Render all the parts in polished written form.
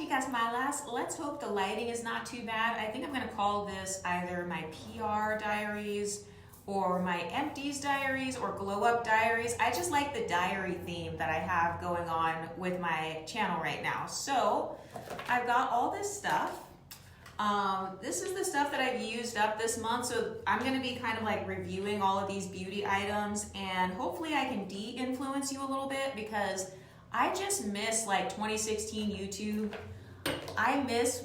chicas malas. Let's hope the lighting is not too bad. I think I'm gonna call this either my PR diaries or my Empties diaries or Glow Up diaries. I just like the diary theme that I have going on with my channel right now. So I've got all this stuff. This is the stuff that I've used up this month. So I'm gonna be kind of like reviewing all of these beauty items, and hopefully I can de-influence you a little bit, because I just miss like 2016 YouTube. I miss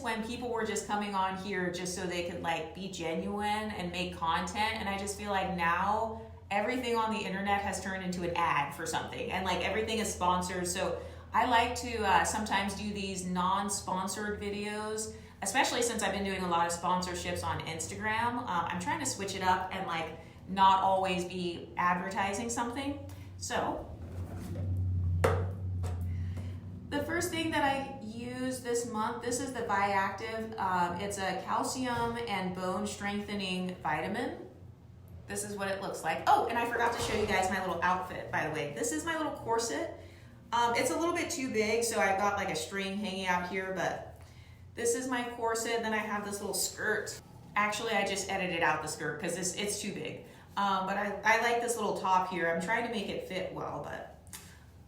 when people were just coming on here just so they could like be genuine and make content. And I just feel like now everything on the internet has turned into an ad for something, and like everything is sponsored. So I like to sometimes do these non-sponsored videos, especially since I've been doing a lot of sponsorships on Instagram. I'm trying to switch it up and like not always be advertising something. So the first thing that I use this month, this is the Viactive. It's a calcium and bone strengthening vitamin. This is what it looks like. Oh, and I forgot to show you guys my little outfit, by the way. This is my little corset. It's a little bit too big, so I've got like a string hanging out here, but this is my corset. Then I have this little skirt. Actually, I just edited out the skirt because it's too big. But I like this little top here. I'm trying to make it fit well, but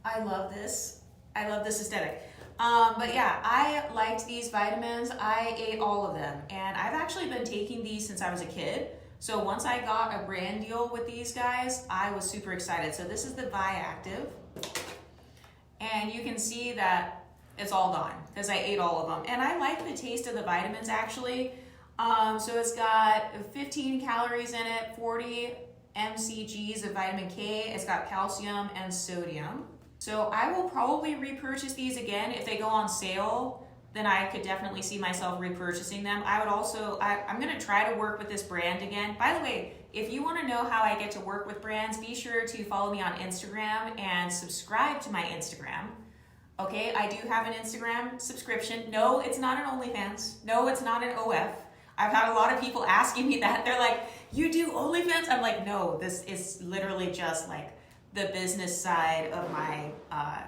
I love this. I love this aesthetic. But yeah, I liked these vitamins. I ate all of them, and I've actually been taking these since I was a kid. So once I got a brand deal with these guys, I was super excited. So this is the Viactive. And you can see that it's all gone because I ate all of them. And I like the taste of the vitamins actually. So it's got 15 calories in it, 40 mcgs of vitamin K. It's got calcium and sodium. So I will probably repurchase these again. If they go on sale, then I could definitely see myself repurchasing them. I would also, I'm gonna try to work with this brand again. By the way, if you wanna know how I get to work with brands, be sure to follow me on Instagram and subscribe to my Instagram. Okay, I do have an Instagram subscription. No, it's not an OnlyFans. No, it's not an OF. I've had a lot of people asking me that. They're like, you do OnlyFans? I'm like, no, this is literally just like the business side of my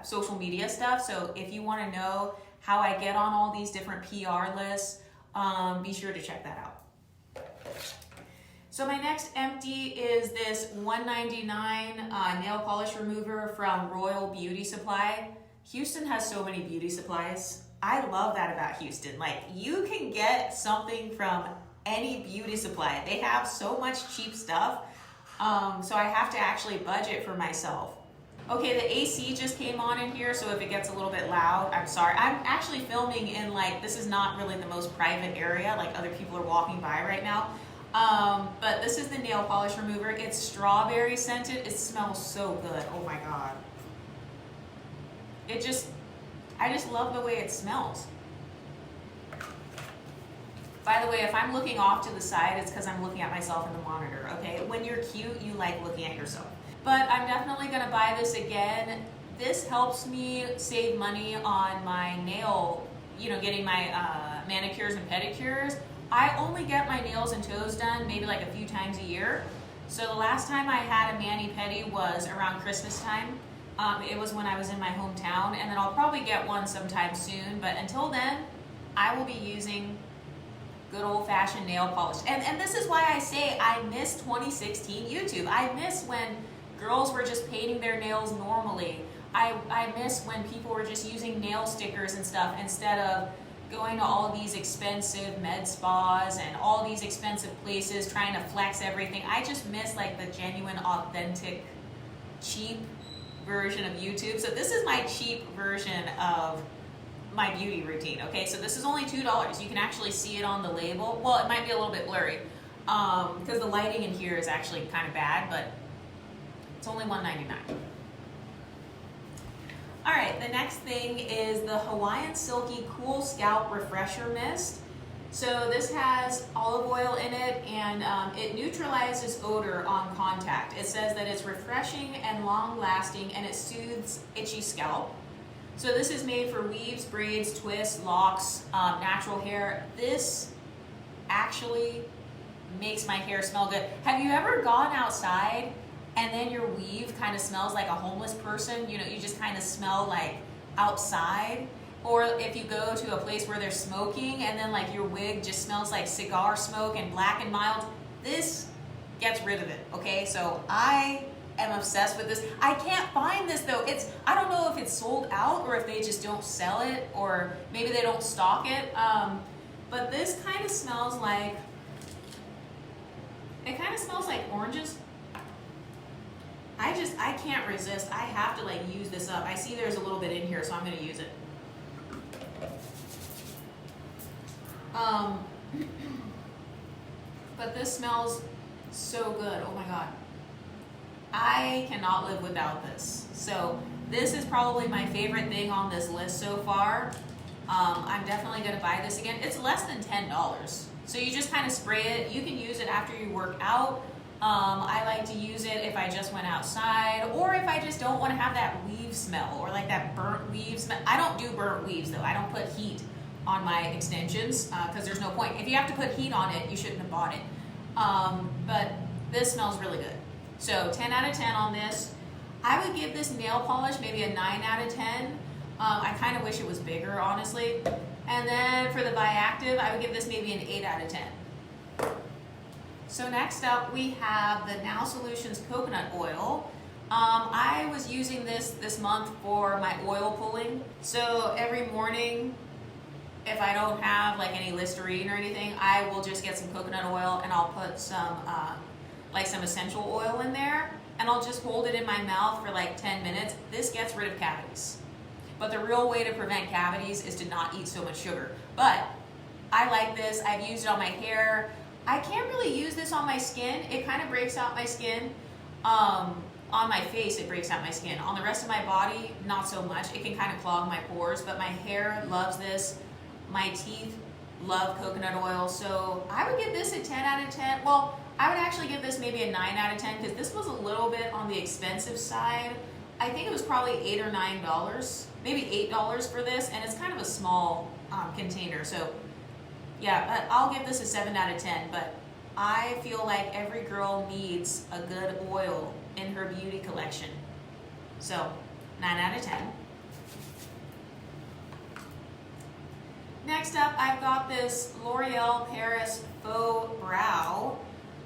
social media stuff. So if you wanna know how I get on all these different PR lists, be sure to check that out. So my next empty is this $1.99 nail polish remover from Royal Beauty Supply. Houston has so many beauty supplies. I love that about Houston. Like, you can get something from any beauty supply. They have so much cheap stuff. So I have to actually budget for myself. Okay, the AC just came on in here, so if it gets a little bit loud, I'm sorry. I'm actually filming in like, this is not really the most private area, like other people are walking by right now. But this is the nail polish remover. It's strawberry scented. It smells so good. Oh my God. I just love the way it smells. By the way, if I'm looking off to the side, it's because I'm looking at myself in the monitor, okay? When you're cute, you like looking at yourself. But I'm definitely gonna buy this again. This helps me save money on my nail, getting my manicures and pedicures. I only get my nails and toes done maybe like a few times a year. So the last time I had a mani-pedi was around Christmas time. It was when I was in my hometown, and then I'll probably get one sometime soon. But until then, I will be using good old-fashioned nail polish. And this is why I say I miss 2016 YouTube. I miss when girls were just painting their nails normally. I miss when people were just using nail stickers and stuff instead of going to all these expensive med spas and all these expensive places trying to flex everything. I just miss like the genuine, authentic, cheap version of YouTube. So this is my cheap version of my beauty routine. Okay, so this is only $2. You can actually see it on the label. Well, it might be a little bit blurry because the lighting in here is actually kind of bad, but it's only $1.99. All right, the next thing is the Hawaiian Silky Cool Scalp Refresher Mist. So this has olive oil in it, and it neutralizes odor on contact. It says that it's refreshing and long-lasting, and it soothes itchy scalp. So this is made for weaves, braids, twists, locks, natural hair. This actually makes my hair smell good. Have you ever gone outside and then your weave kind of smells like a homeless person? You just kind of smell like outside, or if you go to a place where they're smoking and then like your wig just smells like cigar smoke and black and mild, this gets rid of it, okay? So I am obsessed with this. I can't find this though. I don't know if it's sold out or if they just don't sell it, or maybe they don't stock it. But this kind of smells like, it kind of smells like oranges. I can't resist. I have to like use this up. I see there's a little bit in here, so I'm gonna use it. But this smells so good. Oh my God. I cannot live without this. So this is probably my favorite thing on this list so far. I'm definitely gonna buy this again. It's less than $10. So you just kind of spray it. You can use it after you work out. I like to use it if I just went outside, or if I just don't want to have that weave smell or like that burnt weave smell. I don't do burnt weaves though. I don't put heat on my extensions because there's no point. If you have to put heat on it, you shouldn't have bought it. But this smells really good. So 10 out of 10 on this. I would give this nail polish maybe a 9 out of 10. I kind of wish it was bigger, honestly. And then for the Bioactive, I would give this maybe an 8 out of 10. So next up, we have the Now Solutions Coconut Oil. I was using this month for my oil pulling. So every morning, if I don't have like any Listerine or anything, I will just get some coconut oil and I'll put some essential oil in there, and I'll just hold it in my mouth for like 10 minutes. This gets rid of cavities. But the real way to prevent cavities is to not eat so much sugar. But I like this. I've used it on my hair. I can't really use this on my skin. It kind of breaks out my skin. On my face, it breaks out my skin. On the rest of my body, not so much. It can kind of clog my pores, but my hair loves this. My teeth love coconut oil. So I would give this a 10 out of 10. Well, I would actually give this maybe a 9 out of 10 because this was a little bit on the expensive side. I think it was probably $8 or $9, maybe $8 for this, and it's kind of a small container. So yeah, I'll give this a 7 out of 10, but I feel like every girl needs a good oil in her beauty collection. So 9 out of 10. Next up, I've got this L'Oreal Paris Faux Brow.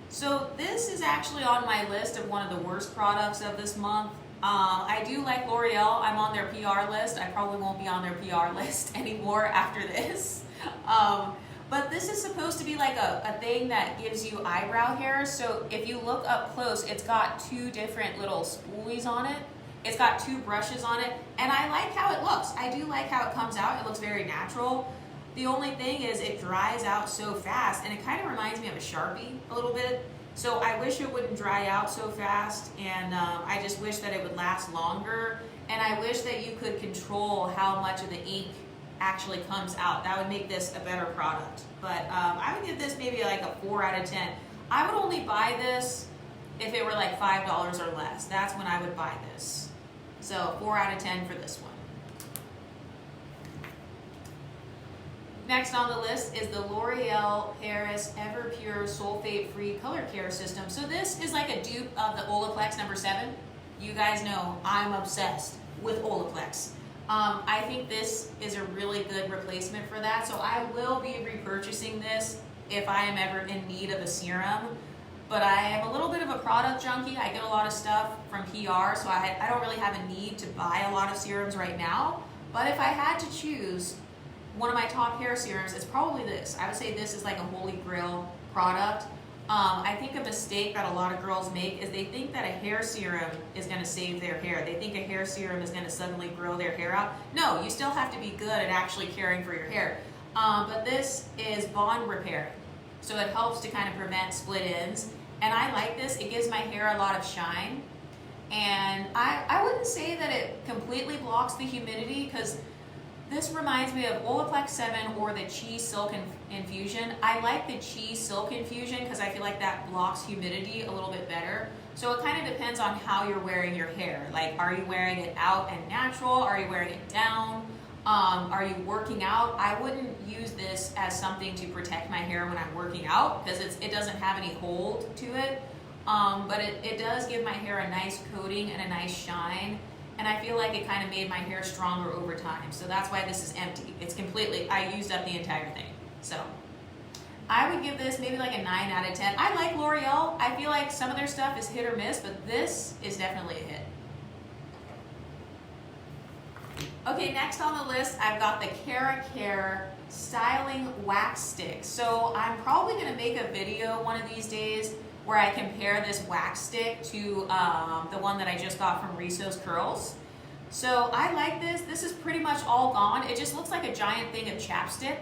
So this is actually on my list of one of the worst products of this month. I do like L'Oreal. I'm on their PR list. I probably won't be on their PR list anymore after this. But this is supposed to be like a thing that gives you eyebrow hair. So if you look up close, it's got 2 different little spoolies on it. It's got 2 brushes on it. And I like how it looks. I do like how it comes out. It looks very natural. The only thing is it dries out so fast, and it kind of reminds me of a Sharpie a little bit. So I wish it wouldn't dry out so fast, and I just wish that it would last longer. And I wish that you could control how much of the ink actually comes out. That would make this a better product. But I would give this maybe like a 4 out of 10. I would only buy this if it were like $5 or less. That's when I would buy this. So 4 out of 10 for this one. Next on the list is the L'Oreal Paris Everpure Sulfate-Free Color Care System. So this is like a dupe of the Olaplex number 7. You guys know I'm obsessed with Olaplex. I think this is a really good replacement for that. So I will be repurchasing this if I am ever in need of a serum. But I am a little bit of a product junkie. I get a lot of stuff from PR, so I don't really have a need to buy a lot of serums right now. But if I had to choose one of my top hair serums, it's probably this. I would say this is like a holy grail product. I think a mistake that a lot of girls make is they think that a hair serum is going to save their hair. They think a hair serum is going to suddenly grow their hair out. No, you still have to be good at actually caring for your hair. But this is bond repairing. So it helps to kind of prevent split ends. And I like this. It gives my hair a lot of shine. And I wouldn't say that it completely blocks the humidity, because this reminds me of Olaplex 7 or the Chi Silk Infusion. I like the Chi Silk Infusion because I feel like that blocks humidity a little bit better. So it kind of depends on how you're wearing your hair. Like, are you wearing it out and natural? Are you wearing it down? Are you working out? I wouldn't use this as something to protect my hair when I'm working out because it doesn't have any hold to it. But it does give my hair a nice coating and a nice shine. and I feel like it kind of made my hair stronger over time. So that's why this is empty. It's completely, I used up the entire thing. So I would give this maybe like a 9 out of 10. I like L'Oreal. I feel like some of their stuff is hit or miss, but this is definitely a hit. Okay, next on the list, I've got the Care Styling Wax Stick. So I'm probably gonna make a video one of these days where I compare this wax stick to the one that I just got from Risso's Curls. So I like this. This is pretty much all gone. It just looks like a giant thing of chapstick.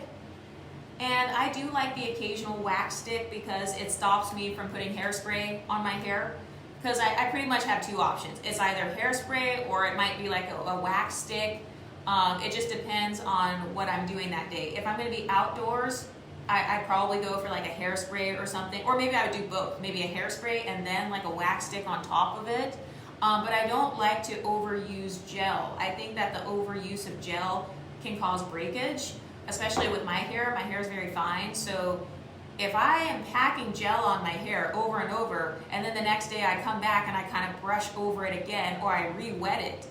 And I do like the occasional wax stick because it stops me from putting hairspray on my hair. Because I pretty much have two options. It's either hairspray or it might be like a wax stick. It just depends on what I'm doing that day. If I'm gonna be outdoors, I'd probably go for like a hairspray or something, or maybe I would do both. Maybe a hairspray and then like a wax stick on top of it. But I don't like to overuse gel. I think that the overuse of gel can cause breakage, especially with my hair. My hair is very fine, so if I am packing gel on my hair over and over, and then the next day I come back and I kind of brush over it again, or I re-wet it,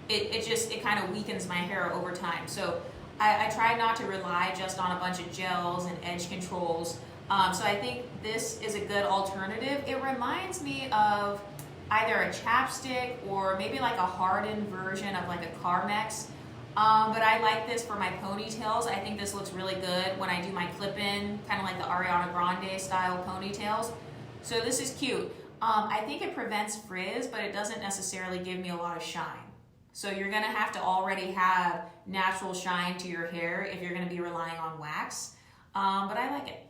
it kind of weakens my hair over time. So I try not to rely just on a bunch of gels and edge controls. So I think this is a good alternative. It reminds me of either a chapstick or maybe like a hardened version of like a Carmex. But I like this for my ponytails. I think this looks really good when I do my clip-in, kind of like the Ariana Grande style ponytails. So this is cute. I think it prevents frizz, but it doesn't necessarily give me a lot of shine. So you're gonna have to already have natural shine to your hair if you're gonna be relying on wax. But I like it.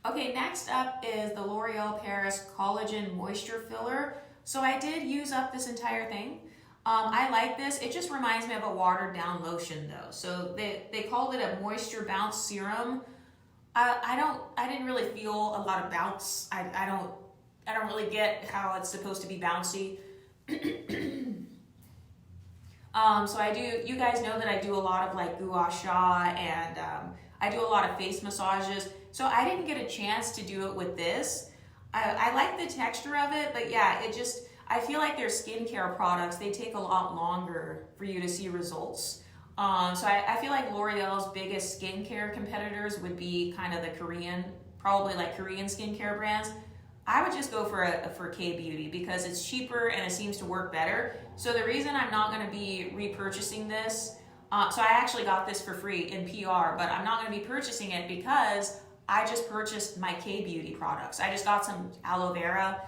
Okay, next up is the L'Oreal Paris Collagen Moisture Filler. So I did use up this entire thing. I like this. It just reminds me of a watered down lotion though. So they called it a Moisture Bounce Serum. I didn't really feel a lot of bounce. I don't really get how it's supposed to be bouncy. So I do, you guys know that I do a lot of like gua sha and I do a lot of face massages. So I didn't get a chance to do it with this. I like the texture of it, but yeah, I feel like their skincare products, they take a lot longer for you to see results. So I feel like L'Oreal's biggest skincare competitors would be kind of the probably like Korean skincare brands. I would just go for K-Beauty because it's cheaper and it seems to work better. So the reason I'm not gonna be repurchasing this, so I actually got this for free in PR, but I'm not gonna be purchasing it because I just purchased my K-Beauty products. I just got some aloe vera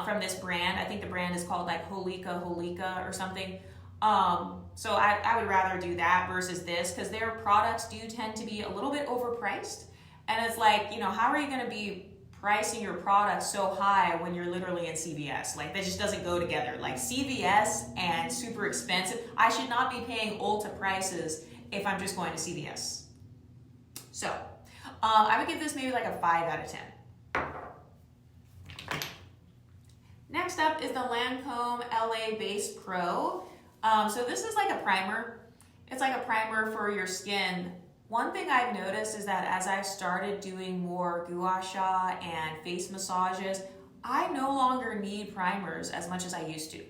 from this brand. I think the brand is called like Holika or something. So I would rather do that versus this because their products do tend to be a little bit overpriced. And it's like, you know, how are you gonna be pricing your products so high when you're literally in CVS? Like that just doesn't go together. Like CVS and super expensive. I should not be paying Ulta prices if I'm just going to CVS. So I would give this maybe like a 5 out of 10. Next up is the Lancome LA Base Pro. So this is like a primer. It's like a primer for your skin. One thing I've noticed is that as I've started doing more gua sha and face massages, I no longer need primers as much as I used to.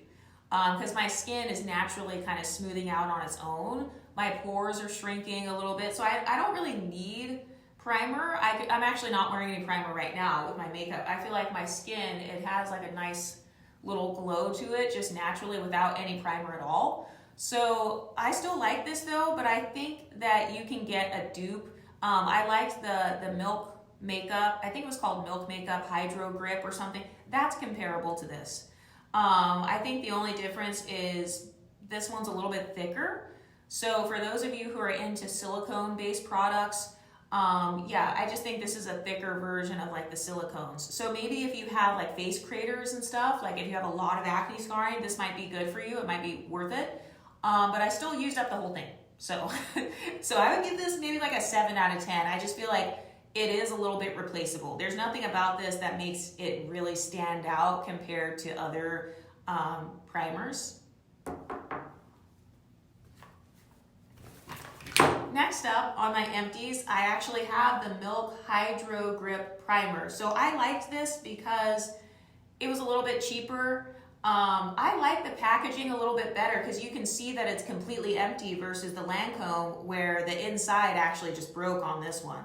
Because my skin is naturally kind of smoothing out on its own. My pores are shrinking a little bit, so I don't really need primer. I'm actually not wearing any primer right now with my makeup. I feel like my skin, it has like a nice little glow to it just naturally without any primer at all. So I still like this though, but I think that you can get a dupe. I liked the Milk Makeup. I think it was called Milk Makeup Hydro Grip or something. That's comparable to this. I think the only difference is this one's a little bit thicker. So for those of you who are into silicone-based products, yeah, I just think this is a thicker version of like the silicones. So maybe if you have like face craters and stuff, like if you have a lot of acne scarring, this might be good for you. It might be worth it. But I still used up the whole thing. So, so I would give this maybe like a 7 out of 10. I just feel like it is a little bit replaceable. There's nothing about this that makes it really stand out compared to other primers. Next up on my Empties, I actually have the Milk Hydro Grip Primer. So I liked this because It was a little bit cheaper. I like the packaging a little bit better because you can see that it's completely empty versus the Lancome where the inside actually just broke on this one.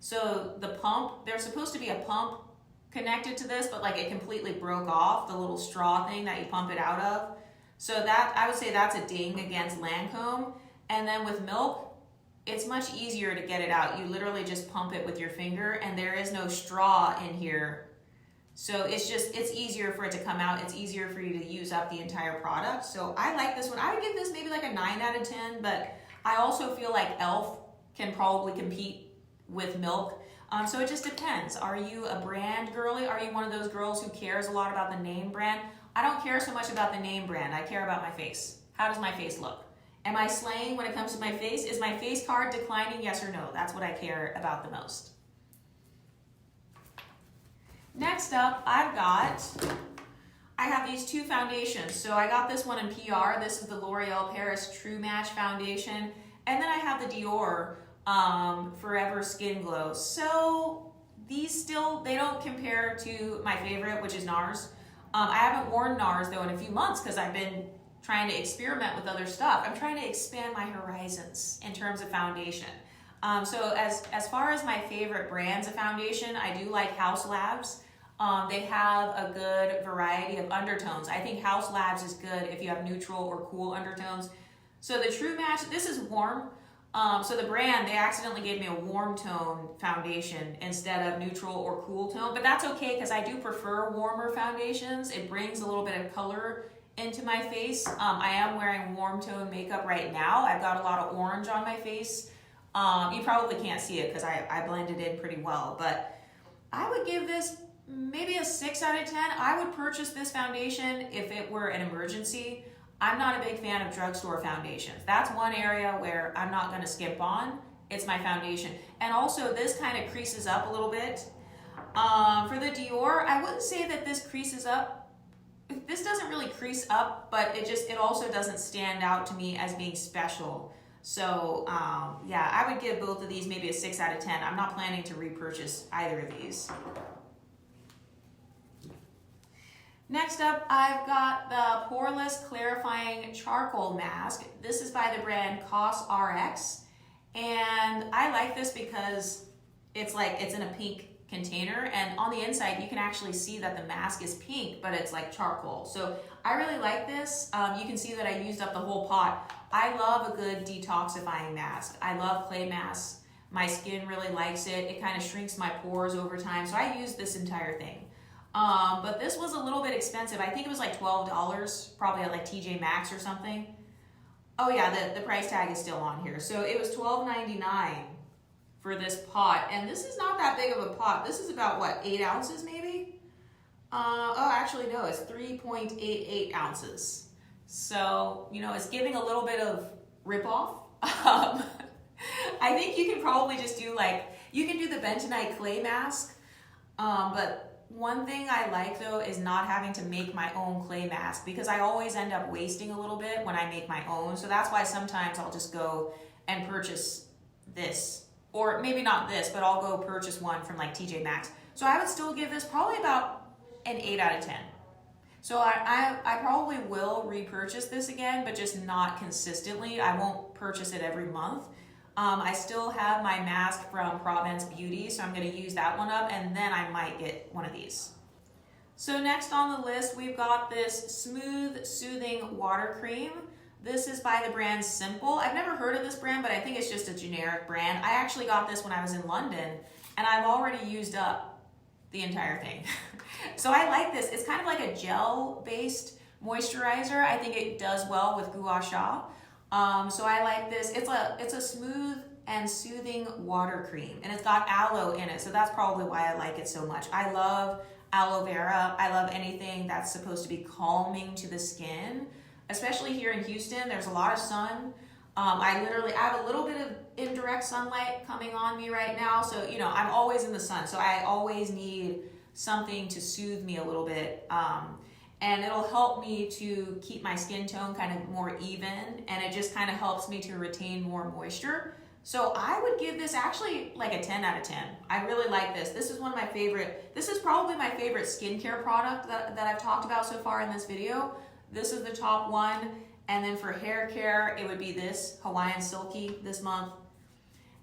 So the pump, there's supposed to be a pump connected to this, but like it completely broke off, the little straw thing that you pump it out of. So that, I would say that's a ding against Lancome. And then with Milk, it's much easier to get it out. You literally just pump it with your finger and there is no straw in here. So it's easier for it to come out. It's easier for you to use up the entire product. So I like this one. I would give this maybe like a 9 out of 10, but I also feel like e.l.f. can probably compete with Milk. So it just depends. Are you a brand girly? Are you one of those girls who cares a lot about the name brand? I don't care so much about the name brand. I care about my face. How does my face look? Am I slaying when it comes to my face? Is my face card declining? Yes or no? That's what I care about the most. Next up, I have these two foundations. So I got this one in PR. This is the L'Oreal Paris True Match Foundation. And then I have the Dior Forever Skin Glow. So these still, they don't compare to my favorite, which is NARS. I haven't worn NARS though in a few months because I've been trying to experiment with other stuff. I'm trying to expand my horizons in terms of foundation. So as far as my favorite brands of foundation, I do like Haus Labs. They have a good variety of undertones. I think Haus Labs is good if you have neutral or cool undertones. So the True Match, this is warm. So the brand, they accidentally gave me a warm tone foundation instead of neutral or cool tone, but that's okay because I do prefer warmer foundations. It brings a little bit of color into my face. I am wearing warm tone makeup right now. I've got a lot of orange on my face. You probably can't see it because I blended in pretty well, but I would give this maybe a 6 out of 10. I would purchase this foundation if it were an emergency. I'm not a big fan of drugstore foundations. That's one area where I'm not gonna skip on. It's my foundation. And also this kind of creases up a little bit. For the Dior, I wouldn't say that this creases up. This doesn't really crease up, but it also doesn't stand out to me as being special. So yeah, I would give both of these maybe a 6 out of 10. I'm not planning to repurchase either of these. Next up, I've got the Poreless Clarifying Charcoal Mask. This is by the brand COSRX. And I like this because it's in a pink container, and on the inside you can actually see that the mask is pink, but it's like charcoal. So I really like this. You can see that I used up the whole pot. I love a good detoxifying mask. I love clay masks. My skin really likes it. It kind of shrinks my pores over time, so I use this entire thing. But this was a little bit expensive. I think it was like $12, probably at like TJ Maxx or something. Oh yeah, the price tag is still on here. So it was $12.99 for this pot, and this is not that big of a pot. This is about what, 8 ounces maybe? Oh, actually no, it's 3.88 ounces. So, you know, it's giving a little bit of rip-off. I think you can probably just do you can do the bentonite clay mask, but one thing I like though is not having to make my own clay mask because I always end up wasting a little bit when I make my own. So that's why sometimes I'll just go and purchase this, or maybe not this, but I'll go purchase one from like TJ Maxx. So I would still give this probably about an 8 out of 10. So I probably will repurchase this again, but just not consistently. I won't purchase it every month. I still have my mask from Provence Beauty, so I'm going to use that one up, and then I might get one of these. So next on the list, we've got this Smooth Soothing Water Cream. This is by the brand Simple. I've never heard of this brand, but I think it's just a generic brand. I actually got this when I was in London, and I've already used up the entire thing. So I like this. It's kind of like a gel-based moisturizer. I think it does well with gua sha. So I like this. It's a smooth and soothing water cream, and it's got aloe in it, so that's probably why I like it so much. I love aloe vera. I love anything that's supposed to be calming to the skin, especially here in Houston. There's a lot of sun. I have a little bit of indirect sunlight coming on me right now, so you know I'm always in the sun, so I always need something to soothe me a little bit. And it'll help me to keep my skin tone kind of more even, and it just kind of helps me to retain more moisture. So I would give this actually like a 10 out of 10. I really like this. This is one of my favorite, this is probably my favorite skincare product that I've talked about so far in this video. This is the top one. And then for hair care, it would be this Hawaiian Silky this month.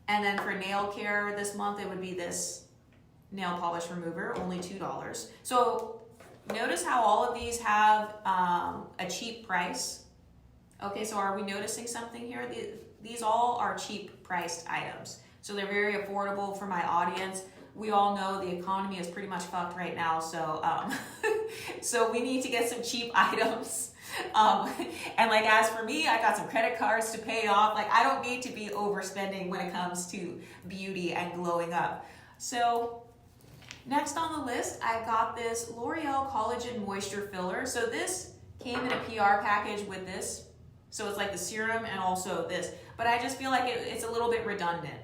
And then for nail care this month, it would be this nail polish remover, only $2. So notice how all of these have a cheap price. Okay, so are we noticing something here? These all are cheap priced items. So they're very affordable for my audience. We all know the economy is pretty much fucked right now, so so we need to get some cheap items. And like, as for me, I got some credit cards to pay off. Like, I don't need to be overspending when it comes to beauty and glowing up. So next on the list, I got this L'Oreal Collagen Moisture Filler. So this came in a PR package with this. So it's like the serum and also this, but I just feel like it's a little bit redundant.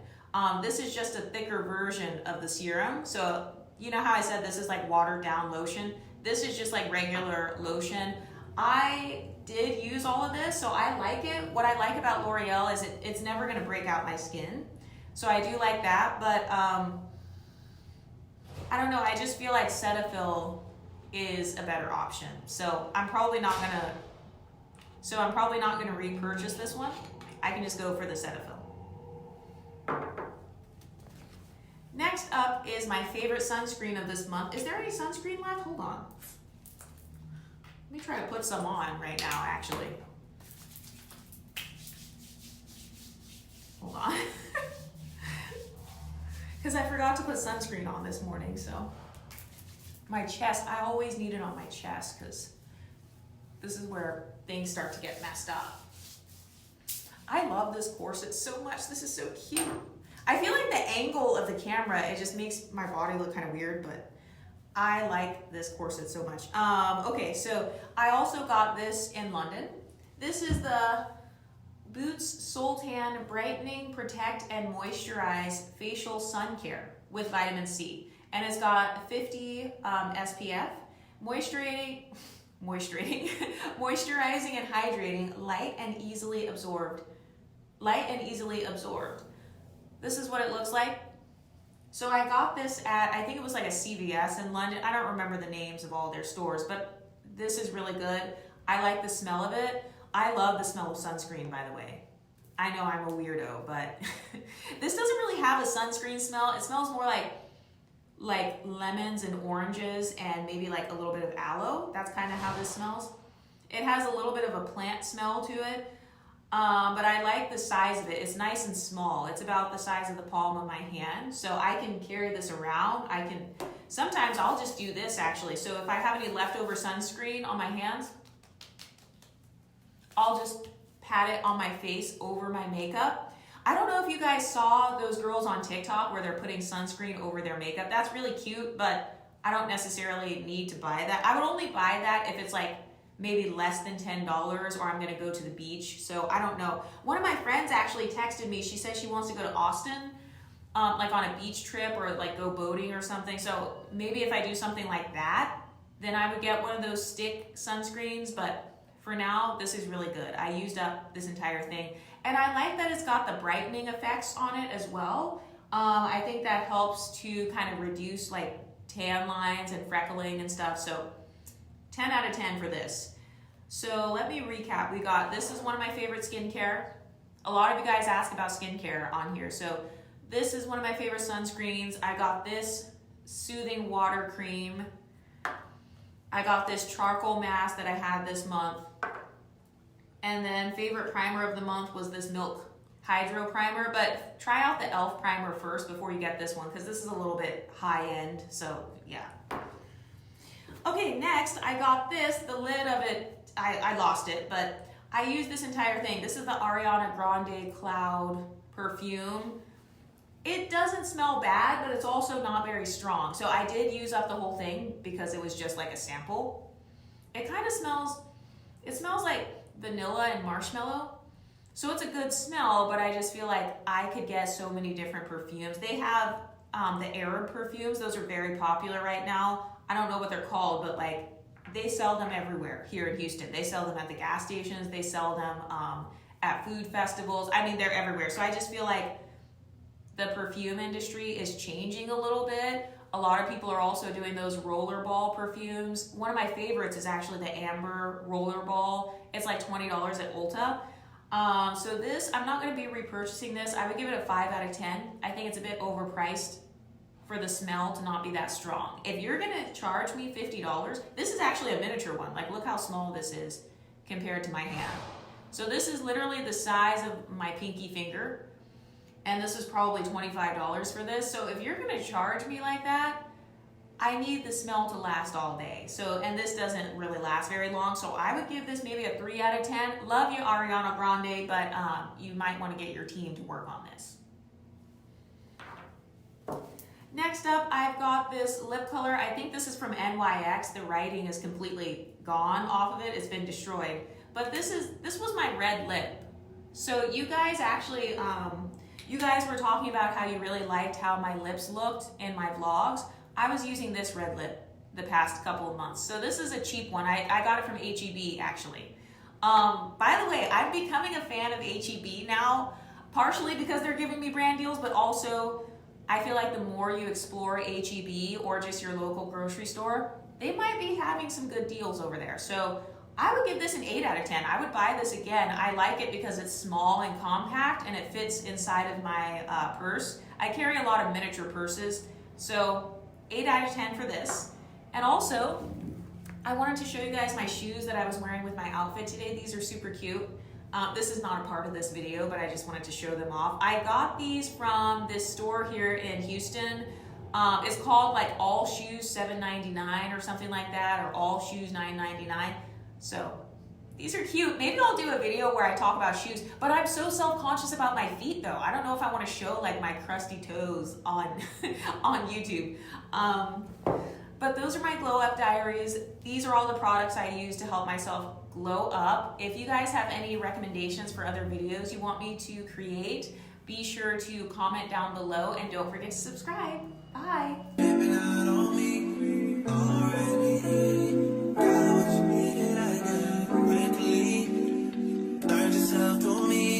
This is just a thicker version of the serum. So you know how I said this is like watered down lotion? This is just like regular lotion. I did use all of this, so I like it. What I like about L'Oreal is it's never gonna break out my skin. So I do like that, but I don't know, I just feel like Cetaphil is a better option. So I'm probably not gonna repurchase this one. I can just go for the Cetaphil. Next up is my favorite sunscreen of this month. Is there any sunscreen left? Hold on. Let me try to put some on right now, actually. Hold on. Because I forgot to put sunscreen on this morning, so. My chest, I always need it on my chest because this is where things start to get messed up. I love this corset so much. This is so cute. I feel like the angle of the camera, it just makes my body look kind of weird, but I like this corset so much. Okay, so I also got this in London. This is the Boots Soltan Brightening, Protect, and Moisturize Facial Sun Care with Vitamin C. And it's got 50 SPF, moisturizing and hydrating, light and easily absorbed. This is what it looks like. So I got this at, I think it was like a CVS in London. I don't remember the names of all their stores, but this is really good. I like the smell of it. I love the smell of sunscreen, by the way. I know I'm a weirdo, but this doesn't really have a sunscreen smell. It smells more like lemons and oranges and maybe like a little bit of aloe. That's kind of how this smells. It has a little bit of a plant smell to it, but I like the size of it. It's nice and small. It's about the size of the palm of my hand, so I can carry this around. Sometimes I'll just do this actually. So if I have any leftover sunscreen on my hands, I'll just pat it on my face over my makeup. I don't know if you guys saw those girls on TikTok where they're putting sunscreen over their makeup. That's really cute, but I don't necessarily need to buy that. I would only buy that if it's like maybe less than $10 or I'm gonna go to the beach. So I don't know. One of my friends actually texted me. She said she wants to go to Austin, like on a beach trip or like go boating or something. So maybe if I do something like that, then I would get one of those stick sunscreens. But for now, this is really good. I used up this entire thing. And I like that it's got the brightening effects on it as well. I think that helps to kind of reduce like tan lines and freckling and stuff. So 10 out of 10 for this. So let me recap. This is one of my favorite skincare. A lot of you guys ask about skincare on here. So this is one of my favorite sunscreens. I got this soothing water cream. I got this charcoal mask that I had this month. And then favorite primer of the month was this Milk Hydro Primer, but try out the e.l.f. primer first before you get this one because this is a little bit high end, so yeah. Okay, next I got this, the lid of it, I lost it, but I used this entire thing. This is the Ariana Grande Cloud perfume. It doesn't smell bad, but it's also not very strong. So I did use up the whole thing because it was just like a sample. It kind of smells like vanilla and marshmallow. So it's a good smell, but I just feel like I could get so many different perfumes. They have the Arab perfumes. Those are very popular right now. I don't know what they're called, but like they sell them everywhere here in Houston. They sell them at the gas stations. They sell them at food festivals. I mean, they're everywhere. So I just feel like the perfume industry is changing a little bit. A lot of people are also doing those rollerball perfumes. One of my favorites is actually the Amber Rollerball. It's like $20 at Ulta. So this, I'm not going to be repurchasing this. I would give it a 5 out of 10. I think it's a bit overpriced for the smell to not be that strong. If you're going to charge me $50, this is actually a miniature one. Like, look how small this is compared to my hand. So this is literally the size of my pinky finger. And this is probably $25 for this. So if you're gonna charge me like that, I need the smell to last all day. So, and this doesn't really last very long. So I would give this maybe a 3 out of 10. Love you, Ariana Grande, but you might wanna get your team to work on this. Next up, I've got this lip color. I think this is from NYX. The writing is completely gone off of it. It's been destroyed. But this was my red lip. So you guys actually, you guys were talking about how you really liked how my lips looked in my vlogs. I was using this red lip the past couple of months. So this is a cheap one. I got it from H-E-B actually. By the way, I'm becoming a fan of H-E-B now, partially because they're giving me brand deals, but also I feel like the more you explore H-E-B or just your local grocery store, they might be having some good deals over there. So I would give this an 8 out of 10. I would buy this again. I like it because it's small and compact and it fits inside of my purse. I carry a lot of miniature purses, so 8 out of 10 for this. And also, I wanted to show you guys my shoes that I was wearing with my outfit today. These are super cute. This is not a part of this video, but I just wanted to show them off. I got these from this store here in Houston. It's called like All Shoes $7.99 or something like that, or All Shoes $9.99. So these are cute. Maybe I'll do a video where I talk about shoes, but I'm so self-conscious about my feet though. I don't know if I want to show like my crusty toes on on YouTube. But those are my glow up diaries. These are all the products I use to help myself glow up. If you guys have any recommendations for other videos you want me to create, be sure to comment down below and don't forget to subscribe. Bye.